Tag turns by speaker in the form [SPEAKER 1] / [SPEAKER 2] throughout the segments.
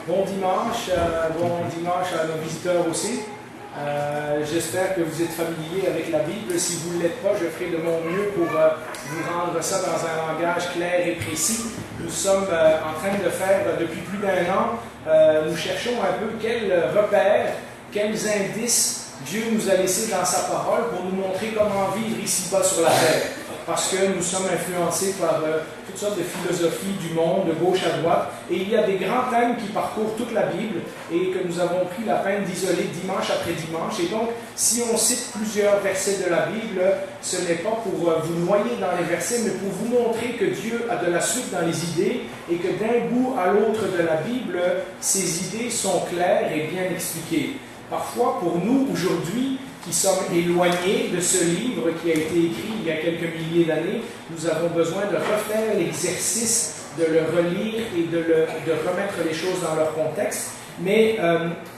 [SPEAKER 1] Bon dimanche à nos visiteurs aussi. J'espère que vous êtes familiers avec la Bible. Si vous ne l'êtes pas, je ferai de mon mieux pour vous rendre ça dans un langage clair et précis. Nous sommes en train de faire, depuis plus d'1 an, nous cherchons un peu quels repères, quels indices Dieu nous a laissés dans sa parole pour nous montrer comment vivre ici-bas sur la terre. Parce que nous sommes influencés par toutes sortes de philosophies du monde, de gauche à droite, et il y a des grands thèmes qui parcourent toute la Bible et que nous avons pris la peine d'isoler dimanche après dimanche. Et donc, si on cite plusieurs versets de la Bible, ce n'est pas pour vous noyer dans les versets, mais pour vous montrer que Dieu a de la suite dans les idées et que d'un bout à l'autre de la Bible, ces idées sont claires et bien expliquées. Parfois, pour nous, aujourd'hui, qui sommes éloignés de ce livre qui a été écrit il y a quelques milliers d'années, nous avons besoin de refaire l'exercice de le relire et de remettre les choses dans leur contexte. Mais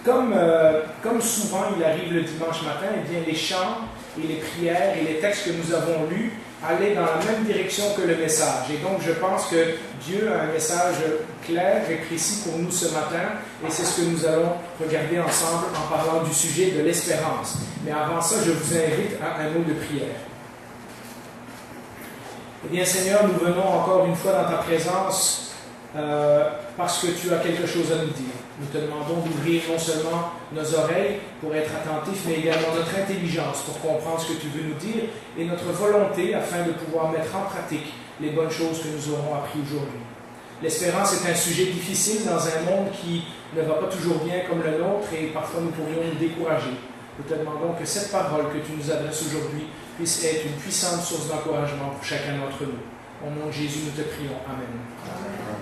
[SPEAKER 1] comme souvent il arrive le dimanche matin, eh bien, les chants et les prières et les textes que nous avons lus allaient dans la même direction que le message. Et donc je pense que Dieu a un message clair et précis pour nous ce matin, et c'est ce que nous allons regarder ensemble en parlant du sujet de l'espérance. Mais avant ça, je vous invite à un mot de prière. Eh bien Seigneur, nous venons encore une fois dans ta présence parce que tu as quelque chose à nous dire. Nous te demandons d'ouvrir non seulement nos oreilles pour être attentifs, mais également notre intelligence pour comprendre ce que tu veux nous dire et notre volonté afin de pouvoir mettre en pratique les bonnes choses que nous aurons apprises aujourd'hui. L'espérance est un sujet difficile dans un monde qui ne va pas toujours bien comme le nôtre et parfois nous pourrions nous décourager. Nous te demandons que cette parole que tu nous adresses aujourd'hui puisse être une puissante source d'encouragement pour chacun d'entre nous. Au nom de Jésus, nous te prions. Amen. Amen.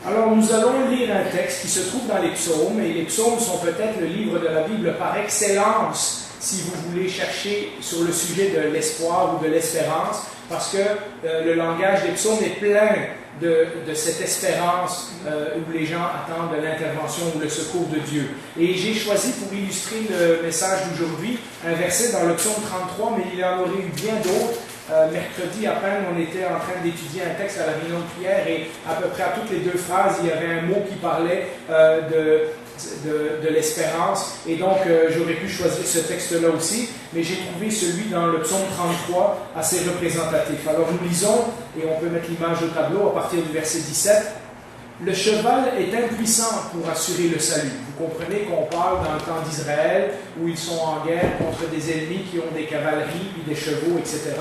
[SPEAKER 1] Alors, nous allons lire un texte qui se trouve dans les psaumes, et les psaumes sont peut-être le livre de la Bible par excellence, si vous voulez chercher sur le sujet de l'espoir ou de l'espérance, parce que le langage des psaumes est plein de cette espérance où les gens attendent de l'intervention ou le secours de Dieu. Et j'ai choisi pour illustrer le message d'aujourd'hui un verset dans le psaume 33, mais il y en aurait eu bien d'autres. Mercredi, à peine, on était en train d'étudier un texte à la réunion de prière et à peu près à toutes les 2 phrases, il y avait un mot qui parlait de l'espérance. Et donc, j'aurais pu choisir ce texte-là aussi, mais j'ai trouvé celui dans le psaume 33 assez représentatif. Alors, nous lisons, et on peut mettre l'image au tableau à partir du verset 17. « Le cheval est impuissant pour assurer le salut. » Vous comprenez qu'on parle dans le temps d'Israël, où ils sont en guerre contre des ennemis qui ont des cavaleries, puis des chevaux, etc.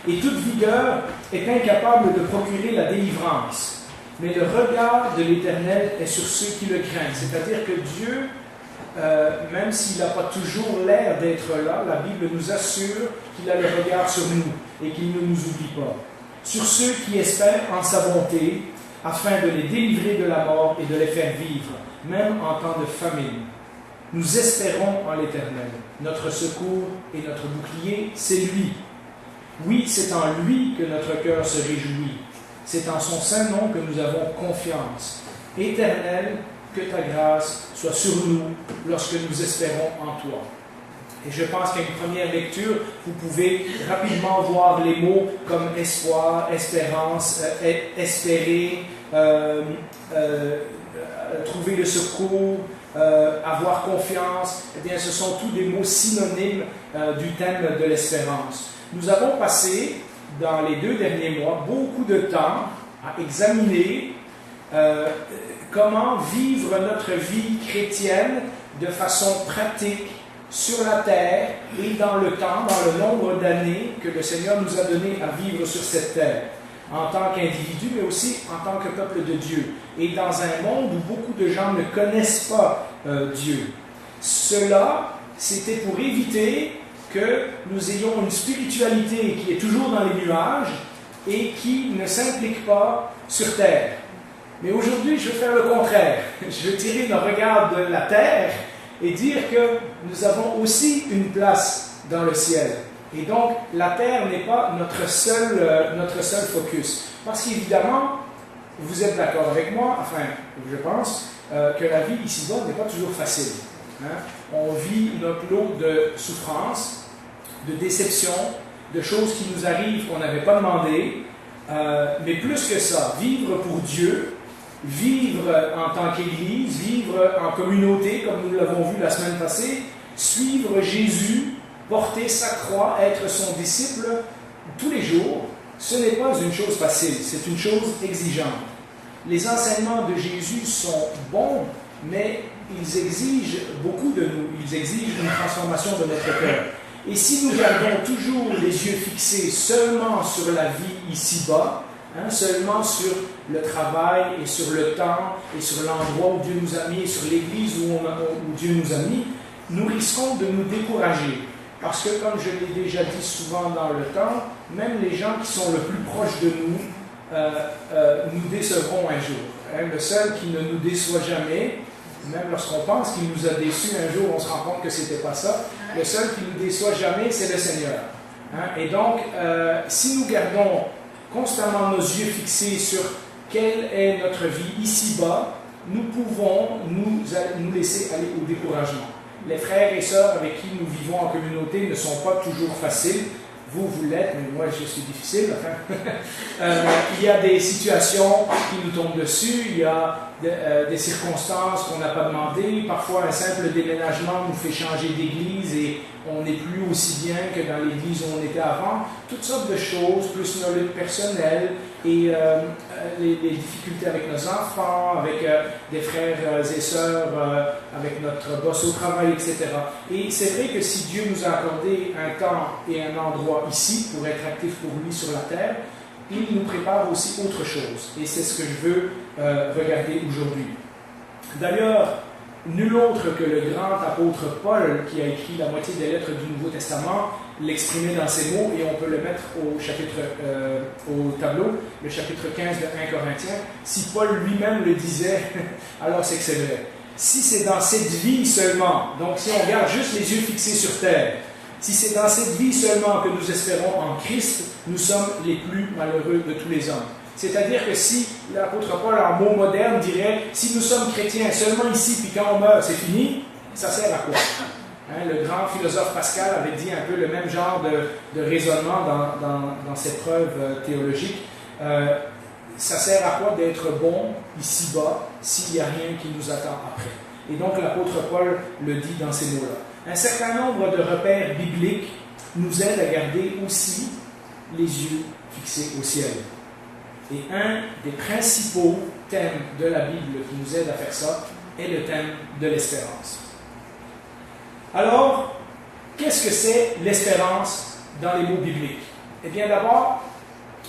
[SPEAKER 1] Et toute vigueur est incapable de procurer la délivrance. Mais le regard de l'Éternel est sur ceux qui le craignent. C'est-à-dire que Dieu, même s'il n'a pas toujours l'air d'être là, la Bible nous assure qu'il a le regard sur nous et qu'il ne nous oublie pas. Sur ceux qui espèrent en sa bonté, afin de les délivrer de la mort et de les faire vivre, même en temps de famine. Nous espérons en l'Éternel. Notre secours et notre bouclier, c'est lui. Oui, c'est en lui que notre cœur se réjouit. C'est en son saint nom que nous avons confiance. Éternel, que ta grâce soit sur nous lorsque nous espérons en toi. Et je pense qu'à une première lecture, vous pouvez rapidement voir les mots comme espoir, espérance, espérer, trouver le secours, avoir confiance. Eh bien, ce sont tous des mots synonymes du thème de l'espérance. Nous avons passé, dans les 2 derniers mois, beaucoup de temps à examiner comment vivre notre vie chrétienne de façon pratique, sur la terre et dans le temps, dans le nombre d'années que le Seigneur nous a donné à vivre sur cette terre, en tant qu'individu, mais aussi en tant que peuple de Dieu. Et dans un monde où beaucoup de gens ne connaissent pas Dieu. Cela, c'était pour éviter que nous ayons une spiritualité qui est toujours dans les nuages et qui ne s'implique pas sur terre. Mais aujourd'hui, je vais faire le contraire. Je vais tirer le regard de la terre et dire que nous avons aussi une place dans le ciel. Et donc, la terre n'est pas notre seul focus. Parce qu'évidemment, vous êtes d'accord avec moi, enfin, je pense, que la vie ici-bas n'est pas toujours facile. Hein? On vit notre lot de souffrances, de déceptions, de choses qui nous arrivent qu'on n'avait pas demandé. Mais plus que ça, vivre pour Dieu, vivre en tant qu'Église, vivre en communauté, comme nous l'avons vu la semaine passée, suivre Jésus, porter sa croix, être son disciple tous les jours, ce n'est pas une chose facile, c'est une chose exigeante. Les enseignements de Jésus sont bons, mais ils exigent beaucoup de nous, ils exigent une transformation de notre cœur. Et si nous gardons toujours les yeux fixés seulement sur la vie ici-bas, seulement sur le travail et sur le temps et sur l'endroit où Dieu nous a mis et sur l'église où Dieu nous a mis, nous risquons de nous décourager. Parce que, comme je l'ai déjà dit souvent dans le temps, même les gens qui sont le plus proches de nous nous décevront un jour. Le seul qui ne nous déçoit jamais, même lorsqu'on pense qu'il nous a déçus un jour, on se rend compte que ce n'était pas ça. Le seul qui nous déçoit jamais, c'est le Seigneur. Et donc, si nous gardons constamment nos yeux fixés sur quelle est notre vie ici-bas, nous pouvons nous laisser aller au découragement. Les frères et sœurs avec qui nous vivons en communauté ne sont pas toujours faciles. Vous l'êtes, mais moi je suis difficile. Il y a des situations qui nous tombent dessus, il y a des circonstances qu'on n'a pas demandées. Parfois, un simple déménagement nous fait changer d'église et on n'est plus aussi bien que dans l'église où on était avant. Toutes sortes de choses, plus nos luttes personnelles et les difficultés avec nos enfants, avec des frères et sœurs, avec notre boss au travail, etc. Et c'est vrai que si Dieu nous a accordé un temps et un endroit ici pour être actif pour lui sur la terre, il nous prépare aussi autre chose. Et c'est ce que je veux regarder aujourd'hui. D'ailleurs, nul autre que le grand apôtre Paul, qui a écrit la moitié des lettres du Nouveau Testament, l'exprimait dans ces mots, et on peut le mettre au tableau, le chapitre 15 de 1 Corinthiens. Si Paul lui-même le disait, alors c'est que c'est vrai. Si c'est dans cette vie seulement, donc si on garde juste les yeux fixés sur terre, si c'est dans cette vie seulement que nous espérons en Christ, nous sommes les plus malheureux de tous les hommes. C'est-à-dire que si l'apôtre Paul, en mots modernes, dirait « si nous sommes chrétiens seulement ici, puis quand on meurt, c'est fini », ça sert à quoi? Le grand philosophe Pascal avait dit un peu le même genre de raisonnement dans cette preuve théologique. Ça sert à quoi d'être bon ici-bas s'il n'y a rien qui nous attend après? Et donc l'apôtre Paul le dit dans ces mots-là. Un certain nombre de repères bibliques nous aident à garder aussi les yeux fixés au ciel. Et un des principaux thèmes de la Bible qui nous aide à faire ça est le thème de l'espérance. Alors, qu'est-ce que c'est l'espérance dans les mots bibliques? Eh bien, d'abord,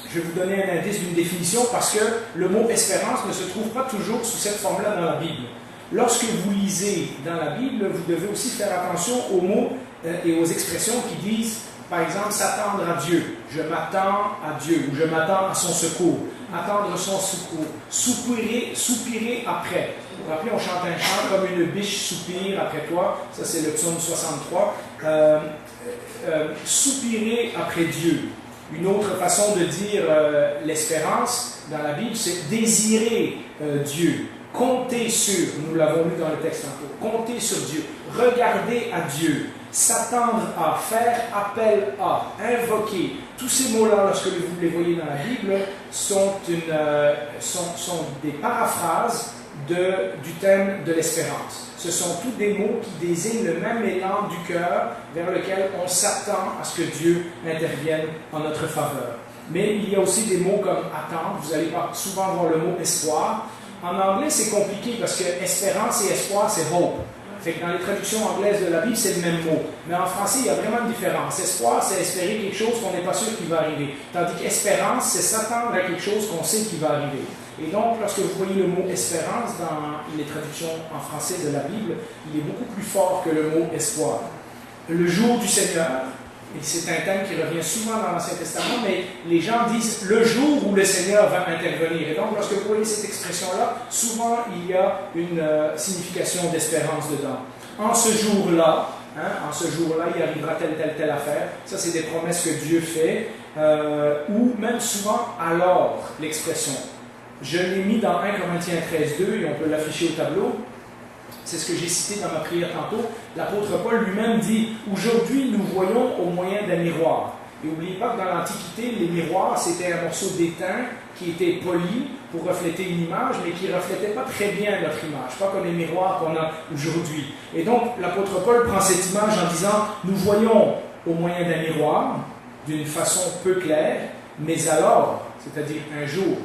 [SPEAKER 1] je vais vous donner un indice d'une définition parce que le mot espérance ne se trouve pas toujours sous cette forme-là dans la Bible. Lorsque vous lisez dans la Bible, vous devez aussi faire attention aux mots et aux expressions qui disent, par exemple, s'attendre à Dieu. Je m'attends à Dieu, ou je m'attends à son secours. Attendre son secours. Soupirer après. Vous vous rappelez, on chante un chant comme une biche soupire après toi. Ça, c'est le psaume 63. Soupirer après Dieu. Une autre façon de dire l'espérance dans la Bible, c'est désirer Dieu. Compter sur, nous l'avons lu dans le texte tantôt, compter sur Dieu, regarder à Dieu, s'attendre à, faire appel à, invoquer. Tous ces mots-là, lorsque vous les voyez dans la Bible, sont des paraphrases du thème de l'espérance. Ce sont tous des mots qui désignent le même élan du cœur vers lequel on s'attend à ce que Dieu intervienne en notre faveur. Mais il y a aussi des mots comme attendre. Vous allez souvent voir le mot espoir. En anglais, c'est compliqué parce que espérance et espoir, c'est hope. Fait que dans les traductions anglaises de la Bible, c'est le même mot. Mais en français, il y a vraiment une différence. Espoir, c'est espérer quelque chose qu'on n'est pas sûr qu'il va arriver. Tandis qu'espérance, c'est s'attendre à quelque chose qu'on sait qui va arriver. Et donc, lorsque vous voyez le mot espérance dans les traductions en français de la Bible, il est beaucoup plus fort que le mot espoir. Le jour du Seigneur, et c'est un thème qui revient souvent dans l'Ancien Testament, mais les gens disent le jour où le Seigneur va intervenir. Et donc, lorsque vous voyez cette expression-là, souvent il y a une signification d'espérance dedans. En ce jour-là, il arrivera telle affaire. Ça, c'est des promesses que Dieu fait. Ou même souvent, alors, l'expression. Je l'ai mis dans 1 Corinthiens 13:2 et on peut l'afficher au tableau. C'est ce que j'ai cité dans ma prière tantôt. L'apôtre Paul lui-même dit « Aujourd'hui, nous voyons au moyen d'un miroir ». Et n'oubliez pas que dans l'Antiquité, les miroirs, c'était un morceau d'étain qui était poli pour refléter une image, mais qui ne reflétait pas très bien notre image, pas comme les miroirs qu'on a aujourd'hui. Et donc, l'apôtre Paul prend cette image en disant, nous voyons au moyen d'un miroir, d'une façon peu claire, mais alors, c'est-à-dire un jour.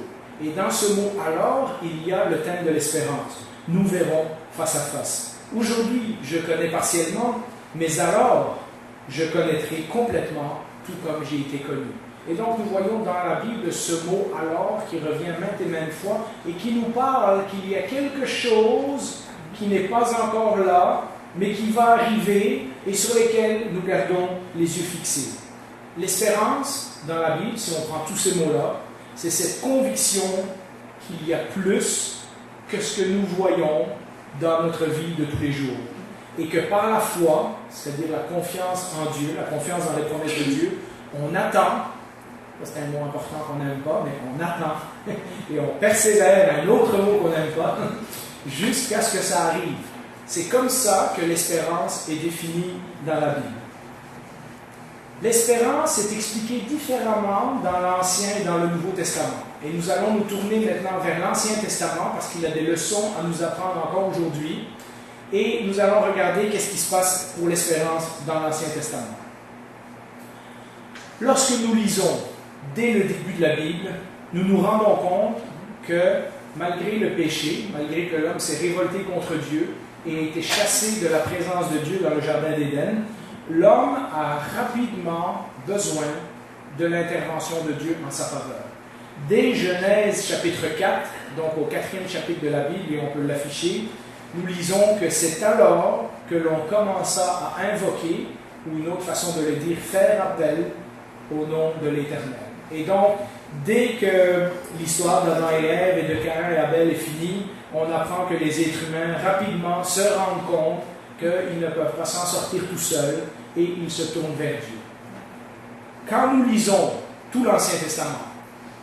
[SPEAKER 1] Et dans ce mot « alors », il y a le thème de l'espérance. Nous verrons face à face. Aujourd'hui, je connais partiellement, mais alors, je connaîtrai complètement, tout comme j'ai été connu. Et donc, nous voyons dans la Bible ce mot « alors » qui revient maintes et maintes fois et qui nous parle qu'il y a quelque chose qui n'est pas encore là, mais qui va arriver et sur lesquels nous gardons les yeux fixés. L'espérance, dans la Bible, si on prend tous ces mots-là, c'est cette conviction qu'il y a plus que ce que nous voyons dans notre vie de tous les jours. Et que par la foi, c'est-à-dire la confiance en Dieu, la confiance dans les promesses de Dieu, on attend, c'est un mot important qu'on n'aime pas, mais on attend, et on persévère, un autre mot qu'on n'aime pas, jusqu'à ce que ça arrive. C'est comme ça que l'espérance est définie dans la Bible. L'espérance est expliquée différemment dans l'Ancien et dans le Nouveau Testament. Et nous allons nous tourner maintenant vers l'Ancien Testament parce qu'il y a des leçons à nous apprendre encore aujourd'hui. Et nous allons regarder qu'est-ce qui se passe pour l'espérance dans l'Ancien Testament. Lorsque nous lisons dès le début de la Bible, nous nous rendons compte que malgré le péché, malgré que l'homme s'est révolté contre Dieu et a été chassé de la présence de Dieu dans le Jardin d'Éden, l'homme a rapidement besoin de l'intervention de Dieu en sa faveur. Dès Genèse chapitre 4, donc au 4e chapitre de la Bible, et on peut l'afficher, nous lisons que c'est alors que l'on commença à invoquer, ou une autre façon de le dire, faire appel au nom de l'Éternel. Et donc, dès que l'histoire d'Adam et Ève et de Caïn et Abel est finie, on apprend que les êtres humains rapidement se rendent compte qu'ils ne peuvent pas s'en sortir tout seuls et ils se tournent vers Dieu. Quand nous lisons tout l'Ancien Testament,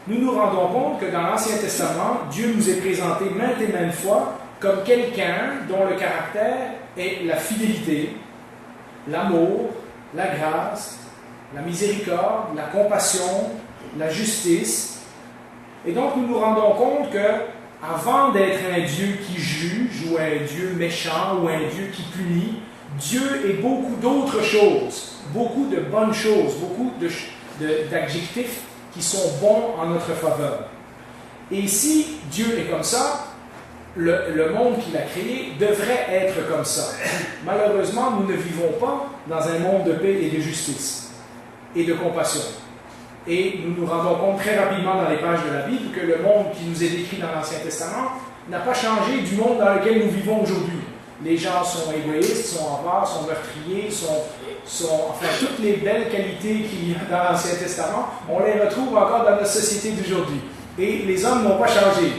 [SPEAKER 1] nous nous rendons compte que dans l'Ancien Testament, Dieu nous est présenté maintes et maintes fois comme quelqu'un dont le caractère est la fidélité, l'amour, la grâce, la miséricorde, la compassion, la justice. Et donc nous nous rendons compte que avant d'être un Dieu qui juge, ou un Dieu méchant, ou un Dieu qui punit, Dieu est beaucoup d'autres choses, beaucoup de bonnes choses, beaucoup d'adjectifs qui sont bons en notre faveur. Et si Dieu est comme ça, le monde qu'il a créé devrait être comme ça. Malheureusement, nous ne vivons pas dans un monde de paix et de justice et de compassion. Et nous nous rendons compte très rapidement dans les pages de la Bible que le monde qui nous est décrit dans l'Ancien Testament n'a pas changé du monde dans lequel nous vivons aujourd'hui. Les gens sont égoïstes, sont avares, sont meurtriers, enfin, toutes les belles qualités qu'il y a dans l'Ancien Testament, on les retrouve encore dans notre société d'aujourd'hui. Et les hommes n'ont pas changé.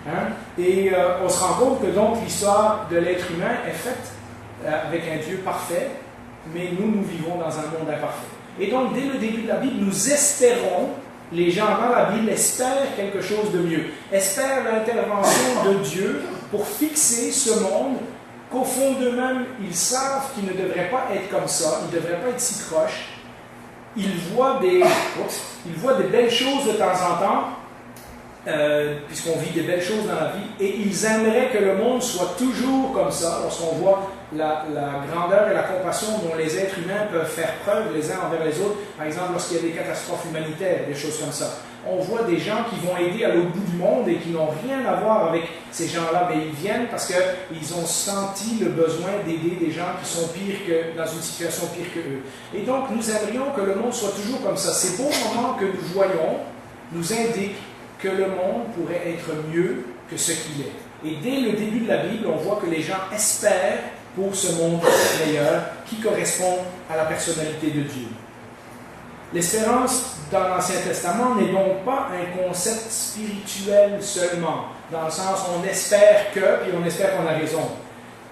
[SPEAKER 1] Hein? Et on se rend compte que donc l'histoire de l'être humain est faite avec un Dieu parfait, mais nous vivons dans un monde imparfait. Et donc, dès le début de la Bible, nous espérons, les gens dans la Bible espèrent quelque chose de mieux, espèrent l'intervention de Dieu pour fixer ce monde qu'au fond d'eux-mêmes, ils savent qu'ils ne devraient pas être comme ça, ils ne devraient pas être si croches. Ils voient des belles choses de temps en temps, puisqu'on vit des belles choses dans la vie, et ils aimeraient que le monde soit toujours comme ça, lorsqu'on voit la grandeur et la compassion dont les êtres humains peuvent faire preuve les uns envers les autres, par exemple lorsqu'il y a des catastrophes humanitaires, des choses comme ça. On voit des gens qui vont aider à l'autre bout du monde et qui n'ont rien à voir avec ces gens-là, mais ils viennent parce qu'ils ont senti le besoin d'aider des gens qui sont dans une situation pire que eux. Et donc, nous aimerions que le monde soit toujours comme ça. Ces beaux moments que nous voyons nous indiquent que le monde pourrait être mieux que ce qu'il est. Et dès le début de la Bible, on voit que les gens espèrent pour ce monde meilleur qui correspond à la personnalité de Dieu. L'espérance dans l'Ancien Testament n'est donc pas un concept spirituel seulement, dans le sens où on espère que, puis on espère qu'on a raison,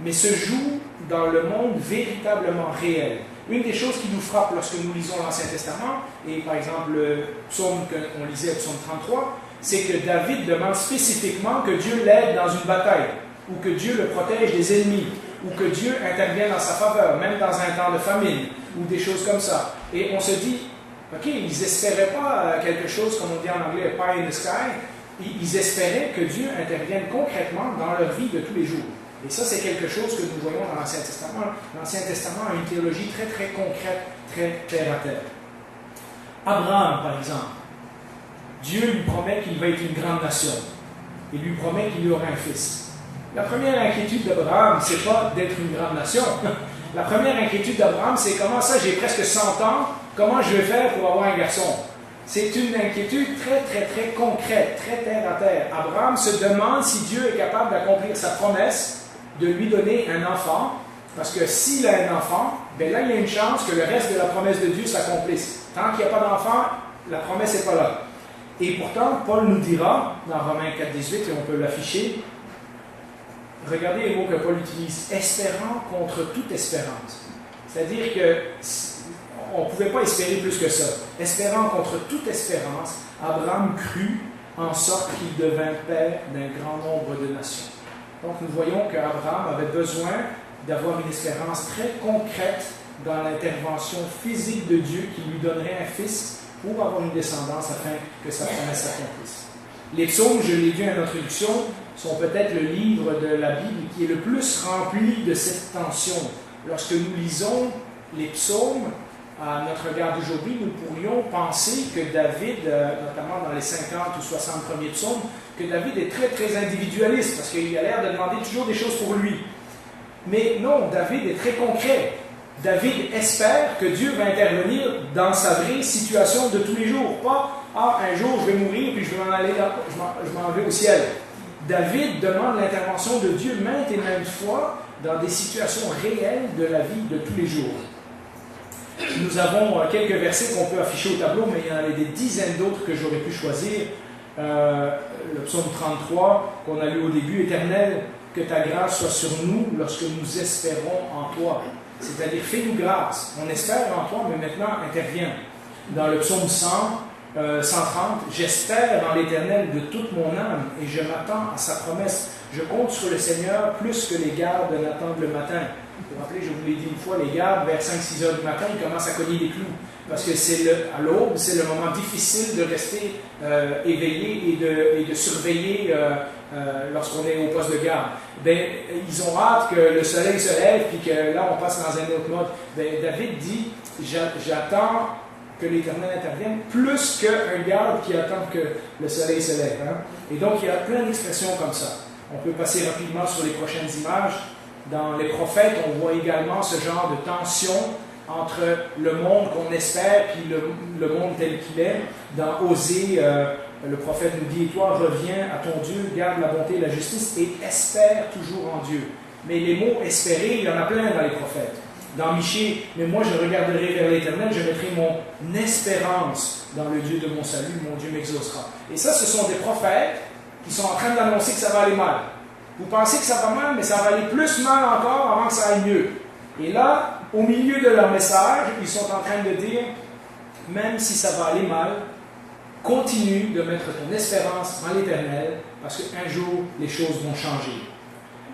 [SPEAKER 1] mais se joue dans le monde véritablement réel. Une des choses qui nous frappe lorsque nous lisons l'Ancien Testament, et par exemple le psaume qu'on lisait, le psaume 33, c'est que David demande spécifiquement que Dieu l'aide dans une bataille, ou que Dieu le protège des ennemis, ou que Dieu intervienne en sa faveur, même dans un temps de famine, ou des choses comme ça. Et on se dit, OK, ils n'espéraient pas quelque chose, comme on dit en anglais, a pie in the sky. Ils espéraient que Dieu intervienne concrètement dans leur vie de tous les jours. Et ça, c'est quelque chose que nous voyons dans l'Ancien Testament. L'Ancien Testament a une théologie très, très concrète, très terre à terre. Abraham, par exemple, Dieu lui promet qu'il va être une grande nation. Il lui promet qu'il y aura un fils. La première inquiétude d'Abraham, c'est pas d'être une grande nation. La première inquiétude d'Abraham, c'est comment ça, j'ai presque 100 ans, comment je vais faire pour avoir un garçon? C'est une inquiétude très, très, très concrète, très terre à terre. Abraham se demande si Dieu est capable d'accomplir sa promesse de lui donner un enfant, parce que s'il a un enfant, bien là, il y a une chance que le reste de la promesse de Dieu s'accomplisse. Tant qu'il n'y a pas d'enfant, la promesse n'est pas là. Et pourtant, Paul nous dira, dans Romains 4,18, et on peut l'afficher, regardez les mots que Paul utilise, espérant contre toute espérance. C'est-à-dire qu'on ne pouvait pas espérer plus que ça. Espérant contre toute espérance, Abraham crut en sorte qu'il devint père d'un grand nombre de nations. Donc nous voyons qu'Abraham avait besoin d'avoir une espérance très concrète dans l'intervention physique de Dieu qui lui donnerait un fils pour avoir une descendance afin que sa promesse s'accomplisse. Les psaumes, je l'ai dit en introduction, sont peut-être le livre de la Bible qui est le plus rempli de cette tension. Lorsque nous lisons les psaumes, à notre regard d'aujourd'hui, nous pourrions penser que David, notamment dans les 50 ou 60 premiers psaumes, que David est très, très individualiste, parce qu'il a l'air de demander toujours des choses pour lui. Mais non, David est très concret. David espère que Dieu va intervenir dans sa vraie situation de tous les jours. Pas « Ah, un jour, je vais mourir, puis je m'en vais au ciel ». David demande l'intervention de Dieu maintes et maintes fois dans des situations réelles de la vie de tous les jours. Nous avons quelques versets qu'on peut afficher au tableau, mais il y en a des dizaines d'autres que j'aurais pu choisir. Le psaume 33 qu'on a lu au début, « Éternel, que ta grâce soit sur nous lorsque nous espérons en toi. » C'est-à-dire, fais-nous grâce. On espère en toi, mais maintenant, interviens. Dans le psaume 130, « J'espère en l'Éternel de toute mon âme et je m'attends à sa promesse. Je compte sur le Seigneur plus que les gardes n'attendent le matin. » Vous vous rappelez, je vous l'ai dit une fois, les gardes, vers 5-6 heures du matin, ils commencent à cogner des clous. Parce que à l'aube, c'est le moment difficile de rester éveillé et de surveiller lorsqu'on est au poste de garde. Ben, ils ont hâte que le soleil se lève puis que là, on passe dans un autre mode. Ben, David dit, j'attends que l'Éternel intervienne plus qu'un garde qui attend que le soleil se lève. Hein? Et donc, il y a plein d'expressions comme ça. On peut passer rapidement sur les prochaines images. Dans les prophètes, on voit également ce genre de tension entre le monde qu'on espère et le monde tel qu'il est. Dans Osée, le prophète nous dit « Toi, reviens à ton Dieu, garde la bonté et la justice et espère toujours en Dieu. » Mais les mots « espérer », il y en a plein dans les prophètes. Dans Michée, « Mais moi, je regarderai vers l'Éternel, je mettrai mon espérance dans le Dieu de mon salut, mon Dieu m'exaucera. » Et ça, ce sont des prophètes qui sont en train d'annoncer que ça va aller mal. Vous pensez que ça va mal, mais ça va aller plus mal encore avant que ça aille mieux. Et là, au milieu de leur message, ils sont en train de dire, même si ça va aller mal, continue de mettre ton espérance en l'Éternel, parce qu'un jour, les choses vont changer.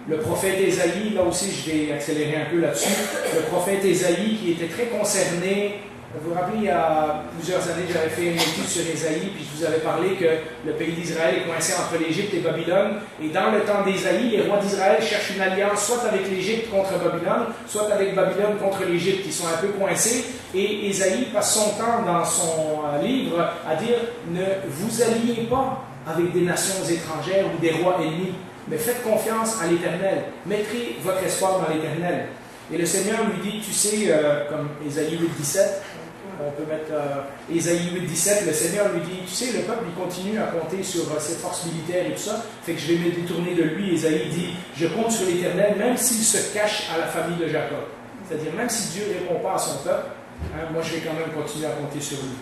[SPEAKER 1] Le prophète Ésaïe, là aussi je vais accélérer un peu là-dessus, le prophète Ésaïe qui était très concerné. Vous vous rappelez, il y a plusieurs années, j'avais fait une étude sur Ésaïe, puis je vous avais parlé que le pays d'Israël est coincé entre l'Égypte et Babylone. Et dans le temps d'Ésaïe, les rois d'Israël cherchent une alliance soit avec l'Égypte contre Babylone, soit avec Babylone contre l'Égypte. Ils sont un peu coincés. Et Ésaïe passe son temps dans son livre à dire « Ne vous alliez pas avec des nations étrangères ou des rois ennemis, mais faites confiance à l'Éternel. Mettez votre espoir dans l'Éternel. » Et le Seigneur lui dit, tu sais, comme Ésaïe 8,17, on peut mettre Ésaïe 8,17, le Seigneur lui dit, tu sais, le peuple, il continue à compter sur ses forces militaires et tout ça, fait que je vais me détourner de lui. Ésaïe dit, je compte sur l'Éternel, même s'il se cache à la famille de Jacob. C'est-à-dire, même si Dieu ne répond pas à son peuple, hein, moi je vais quand même continuer à compter sur lui.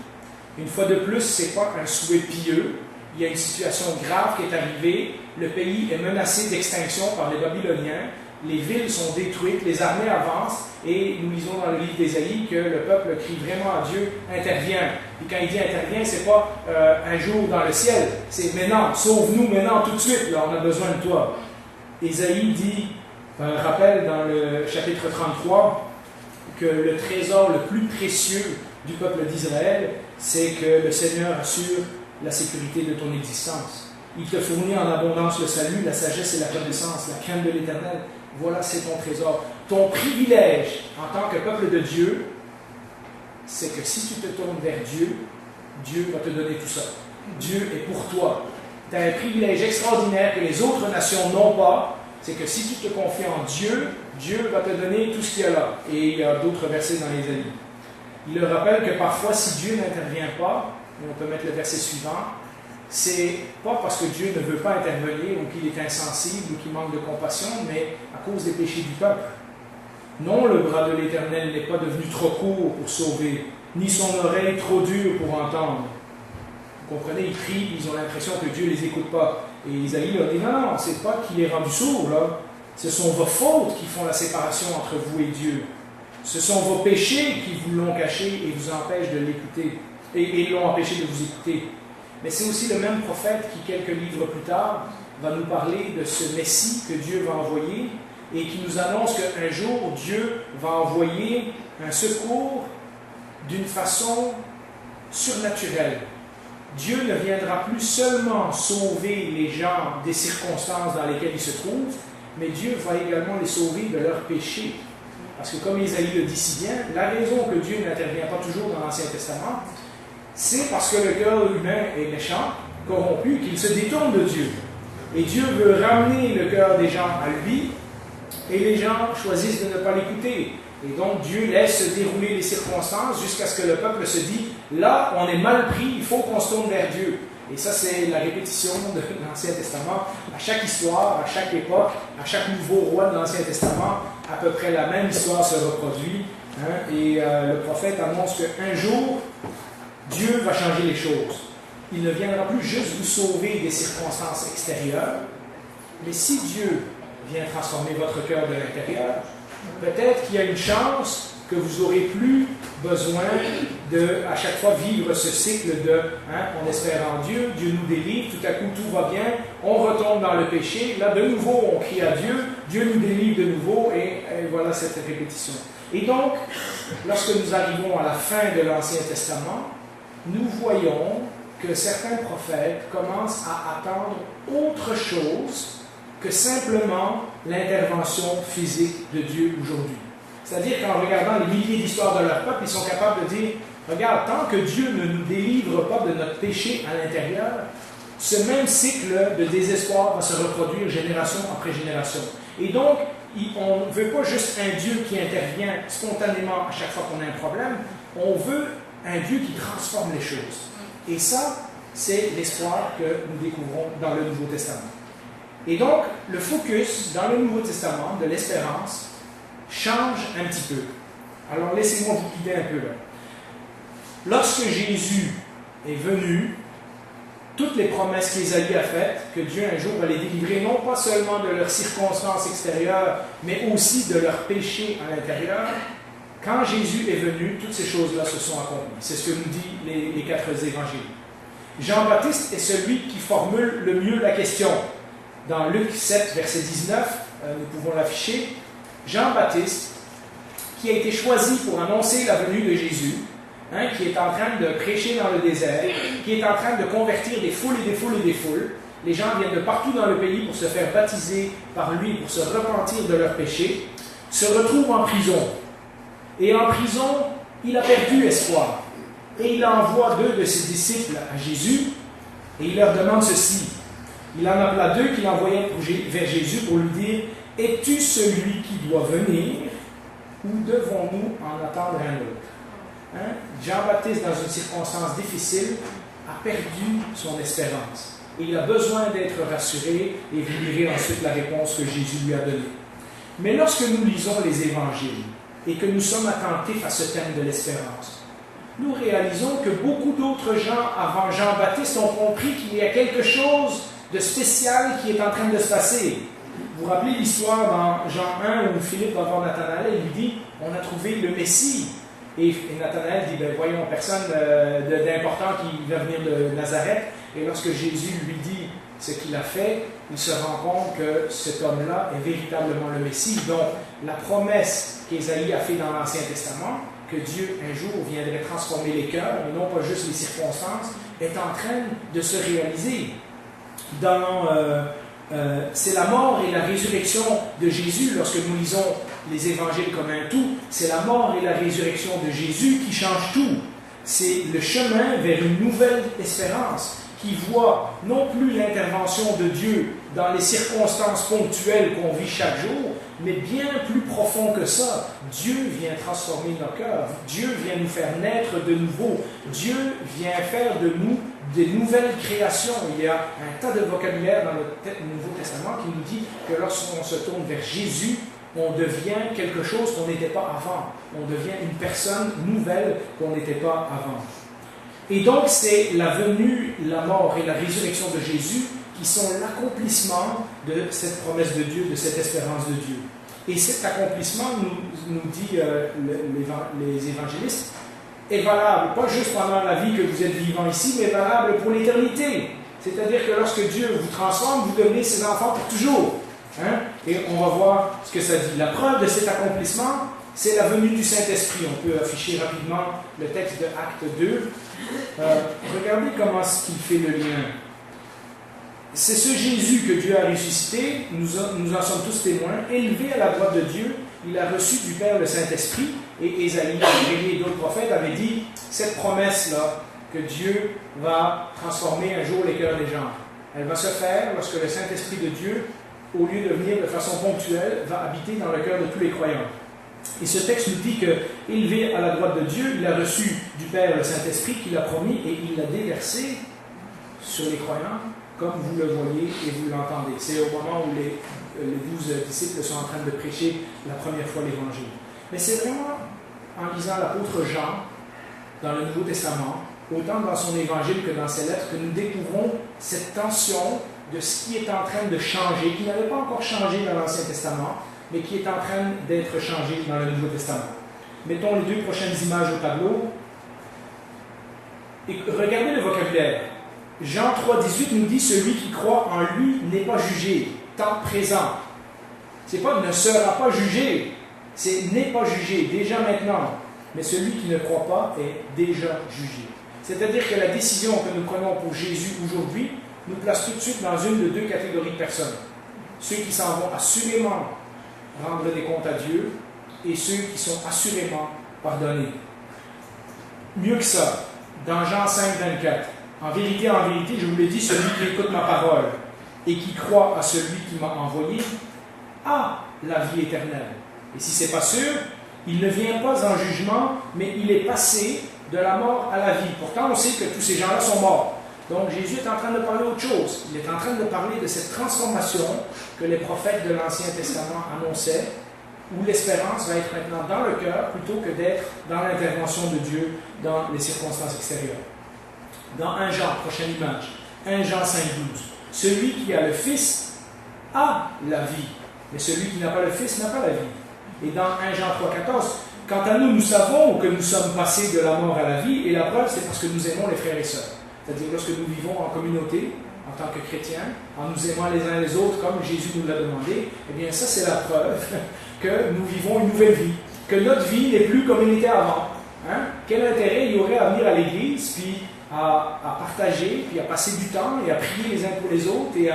[SPEAKER 1] Une fois de plus, ce n'est pas un souhait pieux. Il y a une situation grave qui est arrivée, le pays est menacé d'extinction par les Babyloniens, les villes sont détruites, les armées avancent, et nous lisons dans le livre d'Ésaïe que le peuple crie vraiment à Dieu, intervient. Et quand il dit intervient, ce n'est pas un jour dans le ciel, c'est maintenant, sauve-nous maintenant tout de suite, là, on a besoin de toi. Ésaïe dit, rappelle dans le chapitre 33, que le trésor le plus précieux du peuple d'Israël, c'est que le Seigneur assure la sécurité de ton existence. Il te fournit en abondance le salut, la sagesse et la connaissance, la crainte de l'Éternel. Voilà, c'est ton trésor. Ton privilège en tant que peuple de Dieu, c'est que si tu te tournes vers Dieu, Dieu va te donner tout ça. Dieu est pour toi. Tu as un privilège extraordinaire que les autres nations n'ont pas, c'est que si tu te confies en Dieu, Dieu va te donner tout ce qu'il y a là. Et il y a d'autres versets dans les Ésaïe. Il le rappelle que parfois, si Dieu n'intervient pas, et on peut mettre le verset suivant, c'est pas parce que Dieu ne veut pas intervenir ou qu'il est insensible ou qu'il manque de compassion, mais à cause des péchés du peuple. Non, le bras de l'Éternel n'est pas devenu trop court pour sauver, ni son oreille trop dure pour entendre. Vous comprenez, ils crient, ils ont l'impression que Dieu ne les écoute pas. Et Isaïe leur dit, non, c'est pas qu'il est rendu sourd, là. Ce sont vos fautes qui font la séparation entre vous et Dieu. Ce sont vos péchés qui vous l'ont caché et vous empêchent de l'écouter, et l'ont empêché de vous écouter. Mais c'est aussi le même prophète qui, quelques livres plus tard, va nous parler de ce Messie que Dieu va envoyer et qui nous annonce qu'un jour, Dieu va envoyer un secours d'une façon surnaturelle. Dieu ne viendra plus seulement sauver les gens des circonstances dans lesquelles ils se trouvent, mais Dieu va également les sauver de leurs péchés. Parce que comme Isaïe le dit si bien, la raison que Dieu n'intervient pas toujours dans l'Ancien Testament, c'est parce que le cœur humain est méchant, corrompu, qu'il se détourne de Dieu. Et Dieu veut ramener le cœur des gens à lui, et les gens choisissent de ne pas l'écouter. Et donc Dieu laisse se dérouler les circonstances jusqu'à ce que le peuple se dise, là, on est mal pris, il faut qu'on se tourne vers Dieu. Et ça, c'est la répétition de l'Ancien Testament. À chaque histoire, à chaque époque, à chaque nouveau roi de l'Ancien Testament, à peu près la même histoire se reproduit. Et le prophète annonce qu'un jour, Dieu va changer les choses. Il ne viendra plus juste vous sauver des circonstances extérieures, mais si Dieu vient transformer votre cœur de l'intérieur, peut-être qu'il y a une chance que vous n'aurez plus besoin de, à chaque fois, vivre ce cycle de on espère en Dieu, Dieu nous délivre, tout à coup tout va bien, on retombe dans le péché, là de nouveau on crie à Dieu, Dieu nous délivre de nouveau, et voilà cette répétition. Et donc, lorsque nous arrivons à la fin de l'Ancien Testament, nous voyons que certains prophètes commencent à attendre autre chose que simplement l'intervention physique de Dieu aujourd'hui. C'est-à-dire qu'en regardant les milliers d'histoires de leur peuple, ils sont capables de dire, regarde, tant que Dieu ne nous délivre pas de notre péché à l'intérieur, ce même cycle de désespoir va se reproduire génération après génération. Et donc, on ne veut pas juste un Dieu qui intervient spontanément à chaque fois qu'on a un problème, on veut un Dieu qui transforme les choses. Et ça, c'est l'espoir que nous découvrons dans le Nouveau Testament. Et donc, le focus dans le Nouveau Testament de l'espérance change un petit peu. Alors, laissez-moi vous guider un peu là. Lorsque Jésus est venu, toutes les promesses qu'Ésaïe a faites, que Dieu un jour va les délivrer, non pas seulement de leurs circonstances extérieures, mais aussi de leurs péchés à l'intérieur, quand Jésus est venu, toutes ces choses-là se sont accomplies. C'est ce que nous disent les 4 évangiles. Jean-Baptiste est celui qui formule le mieux la question. Dans Luc 7, verset 19, nous pouvons l'afficher, Jean-Baptiste, qui a été choisi pour annoncer la venue de Jésus, qui est en train de prêcher dans le désert, qui est en train de convertir des foules et des foules et des foules. Les gens viennent de partout dans le pays pour se faire baptiser par lui, pour se repentir de leurs péchés, se retrouve en prison. Et en prison, il a perdu espoir. Et il envoie 2 de ses disciples à Jésus, et il leur demande ceci. Il en appela 2 qu'il envoyait vers Jésus pour lui dire « Es-tu celui qui doit venir, ou devons-nous en attendre un autre » Jean-Baptiste, dans une circonstance difficile, a perdu son espérance. Et il a besoin d'être rassuré, et vous lirez ensuite la réponse que Jésus lui a donnée. Mais lorsque nous lisons les évangiles, et que nous sommes attentifs à ce thème de l'espérance, nous réalisons que beaucoup d'autres gens avant Jean-Baptiste ont compris qu'il y a quelque chose de spécial qui est en train de se passer. Vous vous rappelez l'histoire dans Jean 1 où Philippe va voir Nathanaël et lui dit « On a trouvé le Messie ». Et Nathanaël dit « Voyons, personne d'important qui va venir de Nazareth ». Et lorsque Jésus lui dit ce qu'il a fait, il se rend compte que cet homme-là est véritablement le Messie. Donc, la promesse qu'Ésaïe a faite dans l'Ancien Testament, que Dieu un jour viendrait transformer les cœurs, et non pas juste les circonstances, est en train de se réaliser. C'est la mort et la résurrection de Jésus, lorsque nous lisons les évangiles comme un tout, c'est la mort et la résurrection de Jésus qui changent tout. C'est le chemin vers une nouvelle espérance qui voit non plus l'intervention de Dieu dans les circonstances ponctuelles qu'on vit chaque jour, mais bien plus profond que ça. Dieu vient transformer nos cœurs. Dieu vient nous faire naître de nouveau. Dieu vient faire de nous des nouvelles créations. Il y a un tas de vocabulaire dans le Nouveau Testament qui nous dit que lorsqu'on se tourne vers Jésus, on devient quelque chose qu'on n'était pas avant. On devient une personne nouvelle qu'on n'était pas avant. Et donc, c'est la venue, la mort et la résurrection de Jésus qui sont l'accomplissement de cette promesse de Dieu, de cette espérance de Dieu. Et cet accomplissement, nous dit les évangélistes, est valable, pas juste pendant la vie que vous êtes vivant ici, mais valable pour l'éternité. C'est-à-dire que lorsque Dieu vous transforme, vous devenez ses enfants pour toujours. Hein? Et on va voir ce que ça dit. La preuve de cet accomplissement, c'est la venue du Saint-Esprit. On peut afficher rapidement le texte de Acte 2. Regardez comment est-ce qu'il fait le lien. C'est ce Jésus que Dieu a ressuscité, nous en sommes tous témoins, élevé à la droite de Dieu, il a reçu du Père le Saint-Esprit, et Ésaïe, Jérémie et d'autres prophètes avaient dit, cette promesse-là, que Dieu va transformer un jour les cœurs des gens, elle va se faire lorsque le Saint-Esprit de Dieu, au lieu de venir de façon ponctuelle, va habiter dans le cœur de tous les croyants. Et ce texte nous dit que, élevé à la droite de Dieu, il a reçu du Père le Saint-Esprit qu'il a promis et il l'a déversé sur les croyants, comme vous le voyez et vous l'entendez. C'est au moment où les 12 disciples sont en train de prêcher la première fois l'Évangile. Mais c'est vraiment en lisant l'apôtre Jean dans le Nouveau Testament, autant dans son Évangile que dans ses lettres, que nous découvrons cette tension de ce qui est en train de changer, qui n'avait pas encore changé dans l'Ancien Testament, mais qui est en train d'être changé dans le Nouveau Testament. Mettons les 2 prochaines images au tableau. Et regardez le vocabulaire. Jean 3,18 nous dit « Celui qui croit en lui n'est pas jugé, temps présent. » C'est pas « ne sera pas jugé », c'est « n'est pas jugé, déjà maintenant. » Mais celui qui ne croit pas est déjà jugé. C'est-à-dire que la décision que nous prenons pour Jésus aujourd'hui nous place tout de suite dans une de 2 catégories de personnes. Ceux qui s'en vont assurément rendre des comptes à Dieu et ceux qui sont assurément pardonnés. Mieux que ça, dans Jean 5, 24, en vérité, je vous l'ai dit, celui qui écoute ma parole et qui croit à celui qui m'a envoyé a la vie éternelle. Et si ce n'est pas sûr, il ne vient pas en jugement, mais il est passé de la mort à la vie. Pourtant, on sait que tous ces gens-là sont morts. Donc Jésus est en train de parler autre chose. Il est en train de parler de cette transformation que les prophètes de l'Ancien Testament annonçaient, où l'espérance va être maintenant dans le cœur plutôt que d'être dans l'intervention de Dieu dans les circonstances extérieures. Dans 1 Jean, prochaine image, 1 Jean 5, 12. Celui qui a le Fils a la vie, mais celui qui n'a pas le Fils n'a pas la vie. Et dans 1 Jean 3, 14, quant à nous, nous savons que nous sommes passés de la mort à la vie, et la preuve, c'est parce que nous aimons les frères et sœurs. C'est-à-dire lorsque nous vivons en communauté, en tant que chrétiens, en nous aimant les uns les autres, comme Jésus nous l'a demandé, eh bien ça, c'est la preuve que nous vivons une nouvelle vie, que notre vie n'est plus comme elle était avant. Hein? Quel intérêt il y aurait à venir à l'Église, puis à partager, puis à passer du temps, et à prier les uns pour les autres, et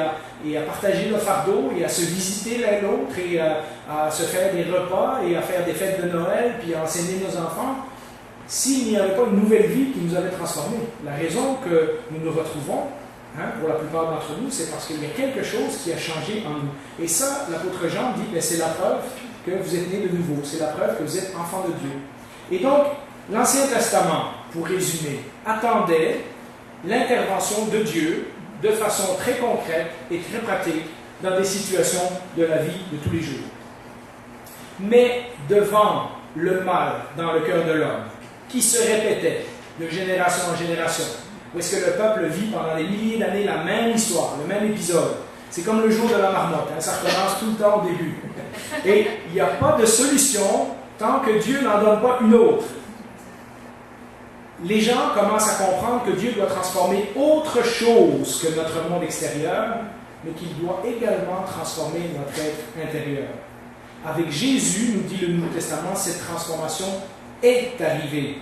[SPEAKER 1] à partager nos fardeaux, et à se visiter l'un l'autre, et à se faire des repas, et à faire des fêtes de Noël, puis à enseigner nos enfants, s'il n'y avait pas une nouvelle vie qui nous avait transformés. La raison que nous nous retrouvons, pour la plupart d'entre nous, c'est parce qu'il y a quelque chose qui a changé en nous. Et ça, l'apôtre Jean dit, c'est la preuve que vous êtes nés de nouveau, c'est la preuve que vous êtes enfants de Dieu. Et donc, l'Ancien Testament, pour résumer, attendait l'intervention de Dieu de façon très concrète et très pratique dans des situations de la vie de tous les jours. Mais devant le mal dans le cœur de l'homme, qui se répétait de génération en génération, où est-ce que le peuple vit pendant des milliers d'années la même histoire, le même épisode. C'est comme le jour de la marmotte, ça recommence tout le temps au début. Et il n'y a pas de solution tant que Dieu n'en donne pas une autre. Les gens commencent à comprendre que Dieu doit transformer autre chose que notre monde extérieur, mais qu'il doit également transformer notre être intérieur. Avec Jésus, nous dit le Nouveau Testament, cette transformation est arrivé.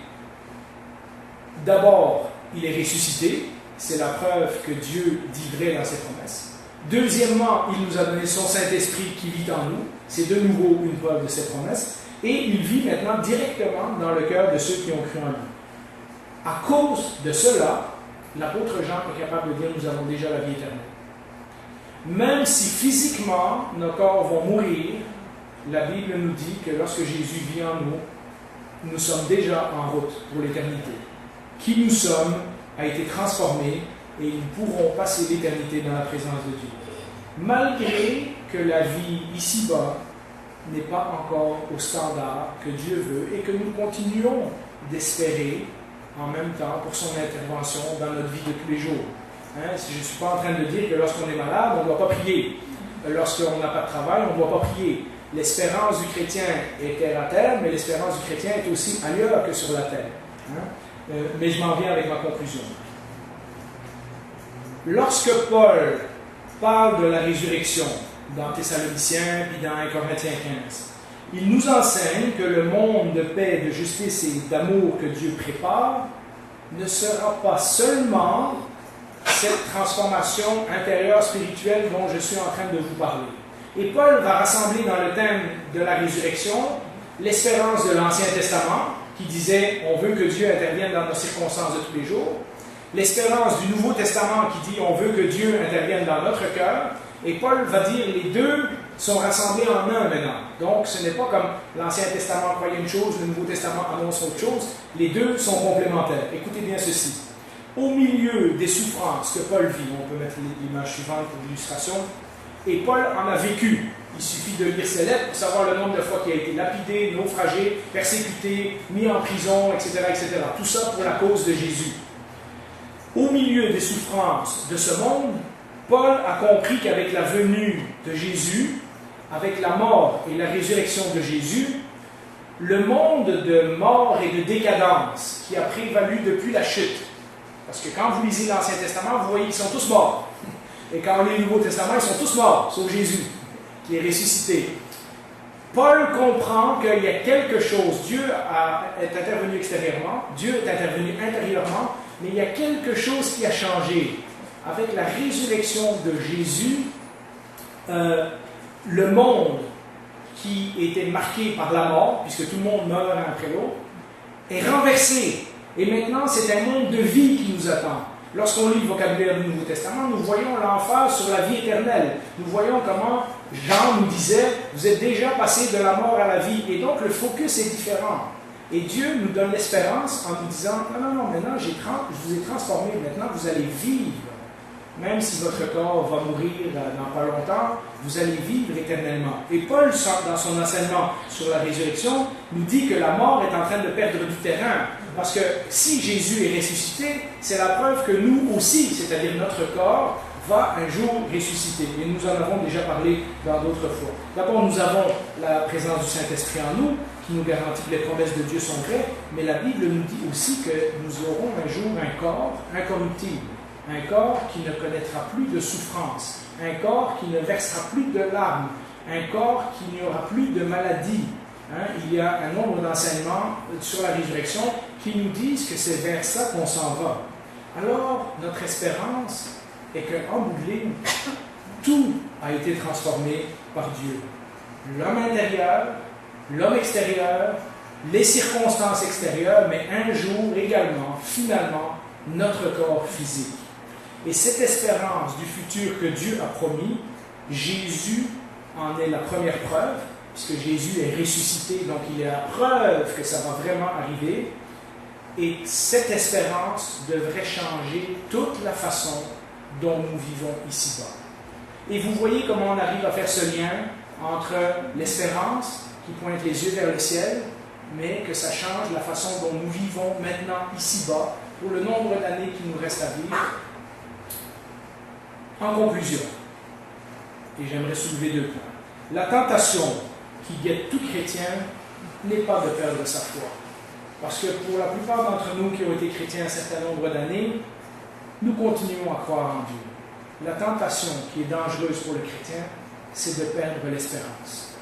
[SPEAKER 1] D'abord, il est ressuscité, c'est la preuve que Dieu dit vrai dans ses promesses. Deuxièmement, il nous a donné son Saint-Esprit qui vit en nous, c'est de nouveau une preuve de ses promesses, et il vit maintenant directement dans le cœur de ceux qui ont cru en lui. À cause de cela, l'apôtre Jean est capable de dire « nous avons déjà la vie éternelle ». Même si physiquement nos corps vont mourir, la Bible nous dit que lorsque Jésus vit en nous, nous sommes déjà en route pour l'éternité. Qui nous sommes a été transformé et nous pourrons passer l'éternité dans la présence de Dieu. Malgré que la vie ici-bas n'est pas encore au standard que Dieu veut et que nous continuons d'espérer en même temps pour son intervention dans notre vie de tous les jours. Je ne suis pas en train de dire que lorsqu'on est malade, on ne doit pas prier. Lorsqu'on n'a pas de travail, on ne doit pas prier. L'espérance du chrétien est terre à terre, mais l'espérance du chrétien est aussi ailleurs que sur la terre. Mais je m'en viens avec ma conclusion. Lorsque Paul parle de la résurrection dans Thessaloniciens puis dans 1 Corinthiens 15, il nous enseigne que le monde de paix, de justice et d'amour que Dieu prépare ne sera pas seulement cette transformation intérieure spirituelle dont je suis en train de vous parler. Et Paul va rassembler dans le thème de la résurrection l'espérance de l'Ancien Testament, qui disait « on veut que Dieu intervienne dans nos circonstances de tous les jours », l'espérance du Nouveau Testament qui dit « on veut que Dieu intervienne dans notre cœur », et Paul va dire « les deux sont rassemblés en un maintenant ». Donc ce n'est pas comme l'Ancien Testament croyait une chose, le Nouveau Testament annonce autre chose, les deux sont complémentaires. Écoutez bien ceci. Au milieu des souffrances que Paul vit, on peut mettre l'image suivante pour l'illustration, et Paul en a vécu. Il suffit de lire ses lettres pour savoir le nombre de fois qu'il a été lapidé, naufragé, persécuté, mis en prison, etc., etc. Tout ça pour la cause de Jésus. Au milieu des souffrances de ce monde, Paul a compris qu'avec la venue de Jésus, avec la mort et la résurrection de Jésus, le monde de mort et de décadence qui a prévalu depuis la chute, parce que quand vous lisez l'Ancien Testament, vous voyez qu'ils sont tous morts. Et quand on lit le Nouveau Testament, ils sont tous morts, sauf Jésus, qui est ressuscité. Paul comprend qu'il y a quelque chose, Dieu est intervenu extérieurement, Dieu est intervenu intérieurement, mais il y a quelque chose qui a changé. Avec la résurrection de Jésus, le monde qui était marqué par la mort, puisque tout le monde meurt un après l'autre, est renversé. Et maintenant, c'est un monde de vie qui nous attend. Lorsqu'on lit le vocabulaire du Nouveau Testament, nous voyons l'emphase sur la vie éternelle. Nous voyons comment Jean nous disait, vous êtes déjà passé de la mort à la vie. Et donc, le focus est différent. Et Dieu nous donne l'espérance en nous disant, non, maintenant, je vous ai transformé, maintenant, vous allez vivre. Même si votre corps va mourir dans pas longtemps, vous allez vivre éternellement. Et Paul, dans son enseignement sur la résurrection, nous dit que la mort est en train de perdre du terrain. Parce que si Jésus est ressuscité, c'est la preuve que nous aussi, c'est-à-dire notre corps, va un jour ressusciter. Et nous en avons déjà parlé dans d'autres fois. D'abord, nous avons la présence du Saint-Esprit en nous, qui nous garantit que les promesses de Dieu sont vraies, mais la Bible nous dit aussi que nous aurons un jour un corps incorruptible. Un corps qui ne connaîtra plus de souffrance, un corps qui ne versera plus de larmes, un corps qui n'y aura plus de maladie. Il y a un nombre d'enseignements sur la résurrection qui nous disent que c'est vers ça qu'on s'en va. Alors, notre espérance est qu'en bout de ligne, tout a été transformé par Dieu. L'homme intérieur, l'homme extérieur, les circonstances extérieures, mais un jour également, finalement, notre corps physique. Et cette espérance du futur que Dieu a promis, Jésus en est la première preuve, puisque Jésus est ressuscité, donc il est la preuve que ça va vraiment arriver. Et cette espérance devrait changer toute la façon dont nous vivons ici-bas. Et vous voyez comment on arrive à faire ce lien entre l'espérance qui pointe les yeux vers le ciel, mais que ça change la façon dont nous vivons maintenant ici-bas pour le nombre d'années qu'il nous reste à vivre. En conclusion, et j'aimerais soulever 2 points. La tentation qui guette tout chrétien n'est pas de perdre sa foi. Parce que pour la plupart d'entre nous qui ont été chrétiens un certain nombre d'années, nous continuons à croire en Dieu. La tentation qui est dangereuse pour le chrétien, c'est de perdre l'espérance.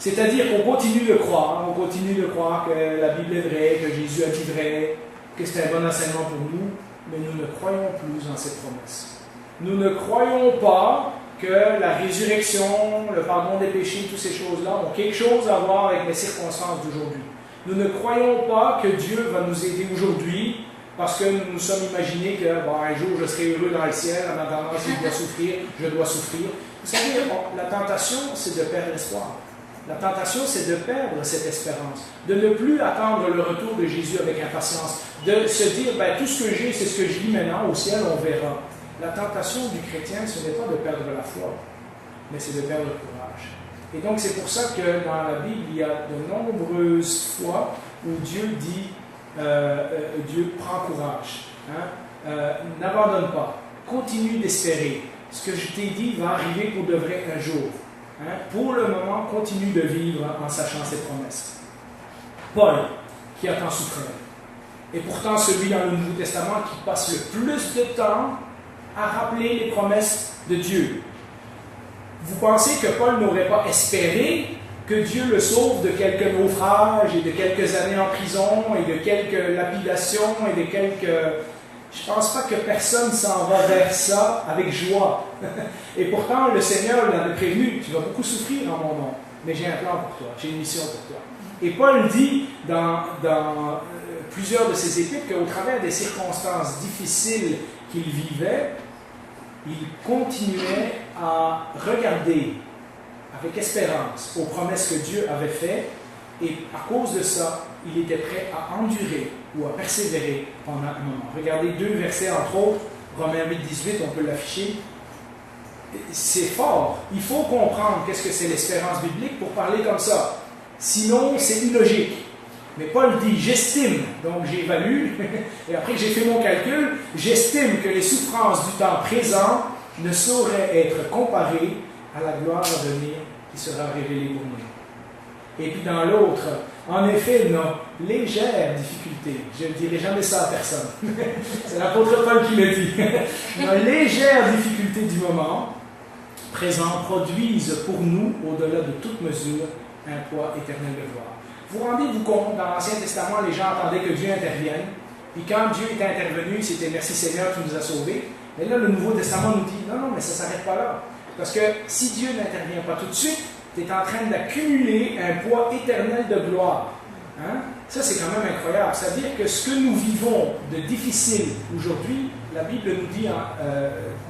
[SPEAKER 1] C'est-à-dire qu'on continue de croire, que la Bible est vraie, que Jésus a dit vrai, que c'est un bon enseignement pour nous, mais nous ne croyons plus en cette promesse. Nous ne croyons pas que la résurrection, le pardon des péchés, toutes ces choses-là ont quelque chose à voir avec les circonstances d'aujourd'hui. Nous ne croyons pas que Dieu va nous aider aujourd'hui parce que nous nous sommes imaginés que un jour je serai heureux dans le ciel, en attendant si je dois souffrir, je dois souffrir. Vous savez, la tentation, c'est de perdre l'espoir. La tentation, c'est de perdre cette espérance, de ne plus attendre le retour de Jésus avec impatience, de se dire, tout ce que j'ai, c'est ce que je vis maintenant, au ciel, on verra. La tentation du chrétien, ce n'est pas de perdre la foi, mais c'est de perdre le courage. Et donc, c'est pour ça que dans la Bible, il y a de nombreuses fois où Dieu dit, Dieu prend courage, n'abandonne pas, continue d'espérer. Ce que je t'ai dit va arriver pour de vrai un jour. Pour le moment, continue de vivre en sachant cette promesse. Paul, qui a tant souffert, et pourtant celui dans le Nouveau Testament qui passe le plus de temps à rappeler les promesses de Dieu. Vous pensez que Paul n'aurait pas espéré que Dieu le sauve de quelques naufrages et de quelques années en prison et de quelques lapidations et de quelques... Je ne pense pas que personne s'en va vers ça avec joie. Et pourtant, le Seigneur l'avait prévenu, tu vas beaucoup souffrir en mon nom, mais j'ai un plan pour toi, j'ai une mission pour toi. Et Paul dit dans plusieurs de ses épîtres qu'au travers des circonstances difficiles qu'il vivait, il continuait à regarder avec espérance aux promesses que Dieu avait faites, et à cause de ça, il était prêt à endurer ou à persévérer pendant un moment. Regardez deux versets, entre autres, Romains 8, 18, on peut l'afficher. C'est fort. Il faut comprendre qu'est-ce que c'est l'espérance biblique pour parler comme ça. Sinon, c'est illogique. Mais Paul dit, j'estime, donc j'évalue, et après j'ai fait mon calcul, j'estime que les souffrances du temps présent ne sauraient être comparées à la gloire à venir qui sera révélée pour nous. Et puis dans l'autre, en effet, nos légères difficultés, je ne dirai jamais ça à personne, c'est l'apôtre Paul qui le dit, nos légères difficultés du moment présent produisent pour nous, au-delà de toute mesure, un poids éternel de gloire. Vous rendez-vous compte, dans l'Ancien Testament, les gens attendaient que Dieu intervienne, puis quand Dieu était intervenu, c'était merci Seigneur, tu nous as sauvés. Mais là, le Nouveau Testament nous dit, non, mais ça ne s'arrête pas là. Parce que si Dieu n'intervient pas tout de suite, tu es en train d'accumuler un poids éternel de gloire. Ça, c'est quand même incroyable. C'est-à-dire que ce que nous vivons de difficile aujourd'hui, la Bible nous dit,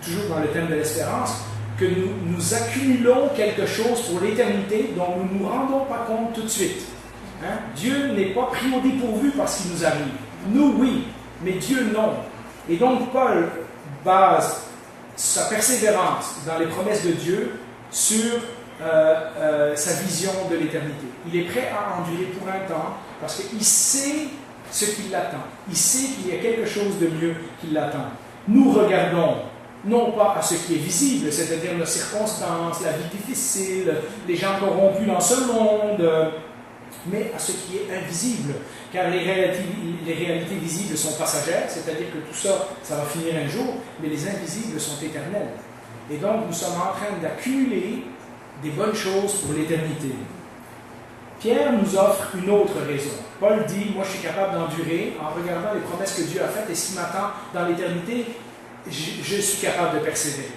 [SPEAKER 1] toujours dans le thème de l'espérance, que nous accumulons quelque chose pour l'éternité dont nous ne nous rendons pas compte tout de suite. Dieu n'est pas pris au dépourvu par ce qui nous arrive. Nous, oui, mais Dieu, non. Et donc, Paul base sa persévérance dans les promesses de Dieu sur sa vision de l'éternité. Il est prêt à endurer pour un temps parce qu'il sait ce qui l'attend. Il sait qu'il y a quelque chose de mieux qui l'attend. Nous regardons non pas à ce qui est visible, c'est-à-dire nos circonstances, la vie difficile, les gens corrompus dans ce monde, mais à ce qui est invisible, car les réalités visibles sont passagères, c'est-à-dire que tout ça, ça va finir un jour, mais les invisibles sont éternels. Et donc, nous sommes en train d'accumuler des bonnes choses pour l'éternité. Pierre nous offre une autre raison. Paul dit, moi je suis capable d'endurer en regardant les promesses que Dieu a faites et ce qui m'attend dans l'éternité, je suis capable de persévérer.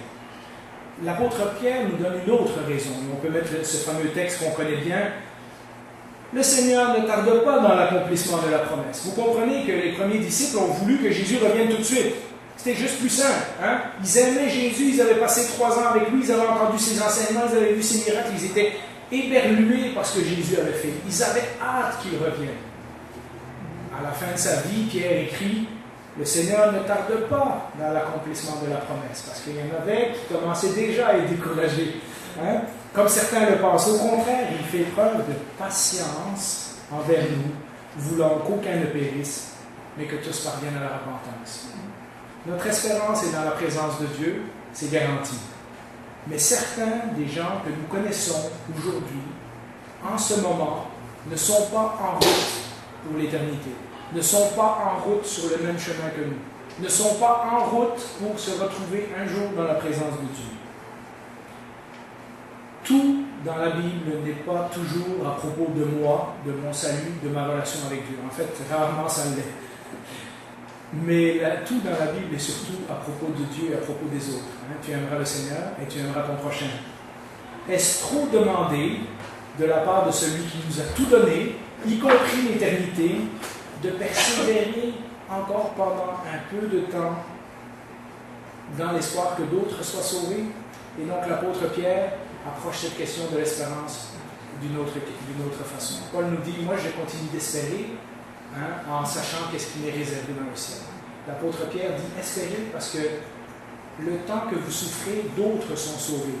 [SPEAKER 1] L'apôtre Pierre nous donne une autre raison. On peut mettre ce fameux texte qu'on connaît bien. Le Seigneur ne tarde pas dans l'accomplissement de la promesse. Vous comprenez que les premiers disciples ont voulu que Jésus revienne tout de suite. C'était juste plus simple. Ils aimaient Jésus, ils avaient passé 3 ans avec lui, ils avaient entendu ses enseignements, ils avaient vu ses miracles, ils étaient éberlués par ce que Jésus avait fait. Ils avaient hâte qu'il revienne. À la fin de sa vie, Pierre écrit, le Seigneur ne tarde pas dans l'accomplissement de la promesse, parce qu'il y en avait qui commençaient déjà à être découragés. Comme certains le pensent. Au contraire, il fait preuve de patience envers nous, voulant qu'aucun ne périsse, mais que tous parviennent à la repentance. Notre espérance est dans la présence de Dieu, c'est garanti. Mais certains des gens que nous connaissons aujourd'hui, en ce moment, ne sont pas en route pour l'éternité, ne sont pas en route sur le même chemin que nous, ne sont pas en route pour se retrouver un jour dans la présence de Dieu. tout dans la Bible n'est pas toujours à propos de moi, de mon salut, de ma relation avec Dieu. En fait, rarement ça l'est. Mais tout dans la Bible est surtout à propos de Dieu et à propos des autres. Tu aimeras le Seigneur et tu aimeras ton prochain. Est-ce trop demandé de la part de celui qui nous a tout donné, y compris l'éternité, de persévérer encore pendant un peu de temps dans l'espoir que d'autres soient sauvés? Et donc l'apôtre Pierre approche cette question de l'espérance d'une autre façon. Paul nous dit, moi je continue d'espérer, en sachant qu'est-ce qui m'est réservé dans le ciel. L'apôtre Pierre dit, espérez parce que le temps que vous souffrez, d'autres sont sauvés.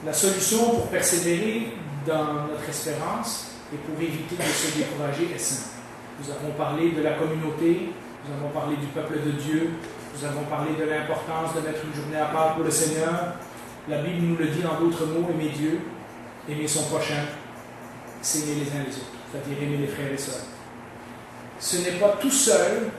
[SPEAKER 1] La solution pour persévérer dans notre espérance et pour éviter de se décourager est simple. Nous avons parlé de la communauté, nous avons parlé du peuple de Dieu, nous avons parlé de l'importance de mettre une journée à part pour le Seigneur. La Bible nous le dit en d'autres mots, aimer Dieu, aimer son prochain, s'aimer les uns les autres, c'est-à-dire aimer les frères et sœurs. Ce n'est pas tout seul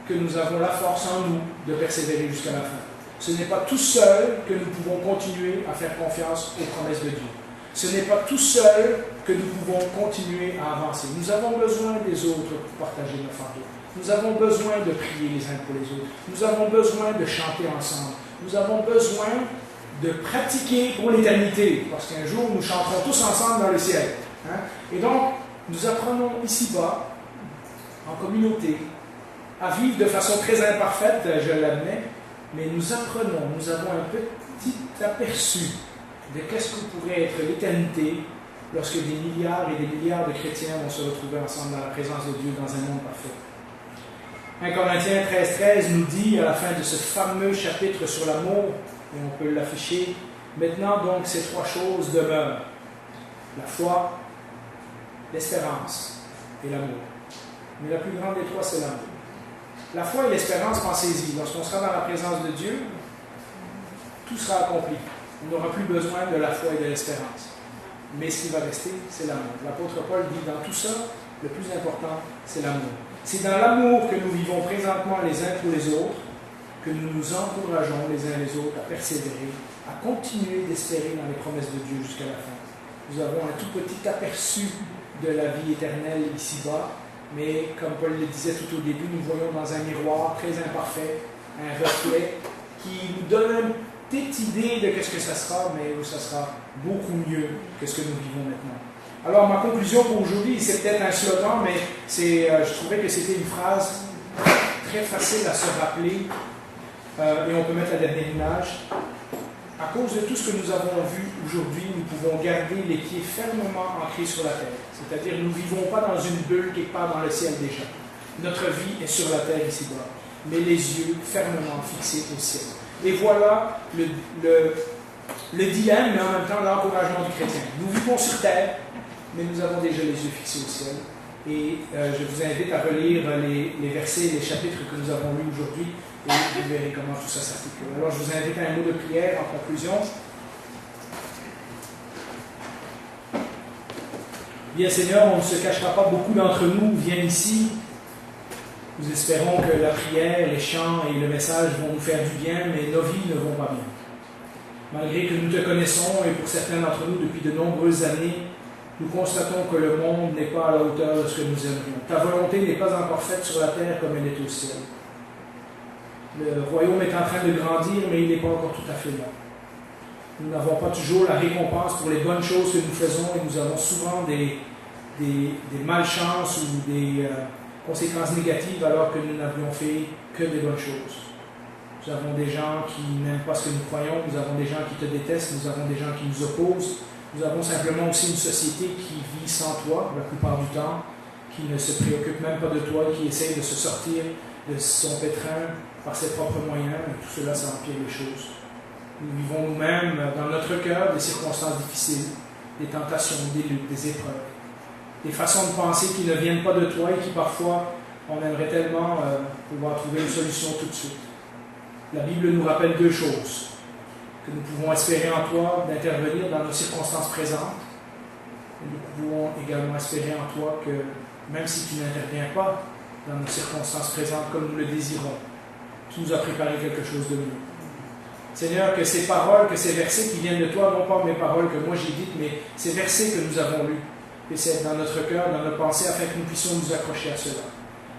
[SPEAKER 1] que nous avons la force en nous de persévérer jusqu'à la fin. Ce n'est pas tout seul que nous pouvons continuer à faire confiance aux promesses de Dieu. Ce n'est pas tout seul que nous pouvons continuer à avancer. Nous avons besoin des autres pour partager nos fardeaux. Nous avons besoin de prier les uns pour les autres. Nous avons besoin de chanter ensemble. Nous avons besoin de pratiquer pour l'éternité, parce qu'un jour, nous chanterons tous ensemble dans le ciel. Et donc, nous apprenons ici-bas, en communauté, à vivre de façon très imparfaite, je l'admets, mais nous apprenons, nous avons un petit aperçu de qu'est-ce que pourrait être l'éternité lorsque des milliards et des milliards de chrétiens vont se retrouver ensemble dans la présence de Dieu dans un monde parfait. 1 Corinthiens 13 nous dit, à la fin de ce fameux chapitre sur l'amour, et on peut l'afficher, maintenant donc ces trois choses demeurent, la foi, l'espérance et l'amour. Mais la plus grande des trois, c'est l'amour. La foi et l'espérance, pensez-y, lorsqu'on sera dans la présence de Dieu, tout sera accompli. On n'aura plus besoin de la foi et de l'espérance. Mais ce qui va rester, c'est l'amour. L'apôtre Paul dit, dans tout ça, le plus important, c'est l'amour. C'est dans l'amour que nous vivons présentement les uns pour les autres, que nous nous encourageons les uns les autres à persévérer, à continuer d'espérer dans les promesses de Dieu jusqu'à la fin. Nous avons un tout petit aperçu de la vie éternelle ici-bas, mais comme Paul le disait tout au début, nous voyons dans un miroir très imparfait, un reflet qui nous donne une petite idée de ce que ça sera, mais où ça sera beaucoup mieux que ce que nous vivons maintenant. Alors ma conclusion pour aujourd'hui, c'est peut-être un slogan, mais je trouvais que c'était une phrase très facile à se rappeler, et on peut mettre la dernière image. À cause de tout ce que nous avons vu aujourd'hui, nous pouvons garder les pieds fermement ancrés sur la terre. C'est-à-dire, nous ne vivons pas dans une bulle quelque part dans le ciel déjà. Notre vie est sur la terre ici-bas, mais les yeux fermement fixés au ciel. Et voilà le dilemme, mais en même temps l'encouragement du chrétien. Nous vivons sur terre, mais nous avons déjà les yeux fixés au ciel. Et je vous invite à relire les versets, les chapitres que nous avons lus aujourd'hui, et vous verrez comment tout ça s'articule. Alors je vous invite à un mot de prière en conclusion. Bien Seigneur, on ne se cachera pas, beaucoup d'entre nous viennent ici. Nous espérons que la prière, les chants et le message vont nous faire du bien, mais nos vies ne vont pas bien. Malgré que nous te connaissons, et pour certains d'entre nous depuis de nombreuses années, nous constatons que le monde n'est pas à la hauteur de ce que nous aimerions. Ta volonté n'est pas encore faite sur la terre comme elle est au ciel. Le royaume est en train de grandir, mais il n'est pas encore tout à fait là. Nous n'avons pas toujours la récompense pour les bonnes choses que nous faisons, et nous avons souvent des malchances ou des conséquences négatives alors que nous n'avions fait que des bonnes choses. Nous avons des gens qui n'aiment pas ce que nous croyons, nous avons des gens qui te détestent, nous avons des gens qui nous opposent. Nous avons simplement aussi une société qui vit sans toi la plupart du temps, qui ne se préoccupe même pas de toi, qui essaye de se sortir de son pétrin par ses propres moyens, et tout cela, ça empire les choses. Nous vivons nous-mêmes dans notre cœur des circonstances difficiles, des tentations, des luttes, des épreuves, des façons de penser qui ne viennent pas de toi et qui parfois, on aimerait tellement pouvoir trouver une solution tout de suite. La Bible nous rappelle deux choses. Que nous pouvons espérer en toi d'intervenir dans nos circonstances présentes. Et nous pouvons également espérer en toi que, même si tu n'interviens pas dans nos circonstances présentes comme nous le désirons, tu nous as préparé quelque chose de mieux. Seigneur, que ces paroles, que ces versets qui viennent de toi, non pas mes paroles que moi j'ai dites, mais ces versets que nous avons lus, que c'est dans notre cœur, dans nos pensées, afin que nous puissions nous accrocher à cela.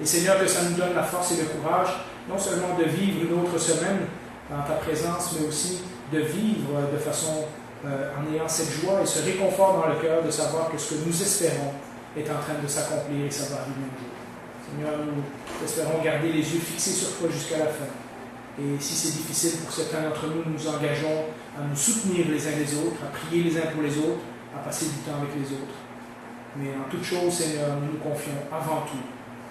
[SPEAKER 1] Et Seigneur, que ça nous donne la force et le courage, non seulement de vivre une autre semaine dans ta présence, mais aussi de vivre de façon en ayant cette joie et ce réconfort dans le cœur de savoir que ce que nous espérons est en train de s'accomplir et ça va arriver un jour. Seigneur, nous espérons garder les yeux fixés sur toi jusqu'à la fin. Et si c'est difficile pour certains d'entre nous, nous nous engageons à nous soutenir les uns les autres, à prier les uns pour les autres, à passer du temps avec les autres. Mais en toute chose, Seigneur, nous nous confions avant tout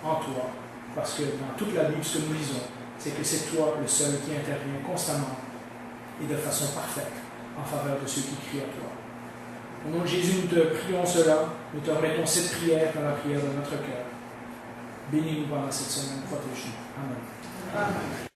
[SPEAKER 1] en toi, parce que dans toute la Bible, ce que nous lisons, c'est que c'est toi le seul qui intervient constamment et de façon parfaite en faveur de ceux qui crient à toi. Au nom de Jésus, nous te prions cela, nous te remettons cette prière dans la prière de notre cœur. Bénis-nous pendant cette semaine, protège-nous. Amen. Amen.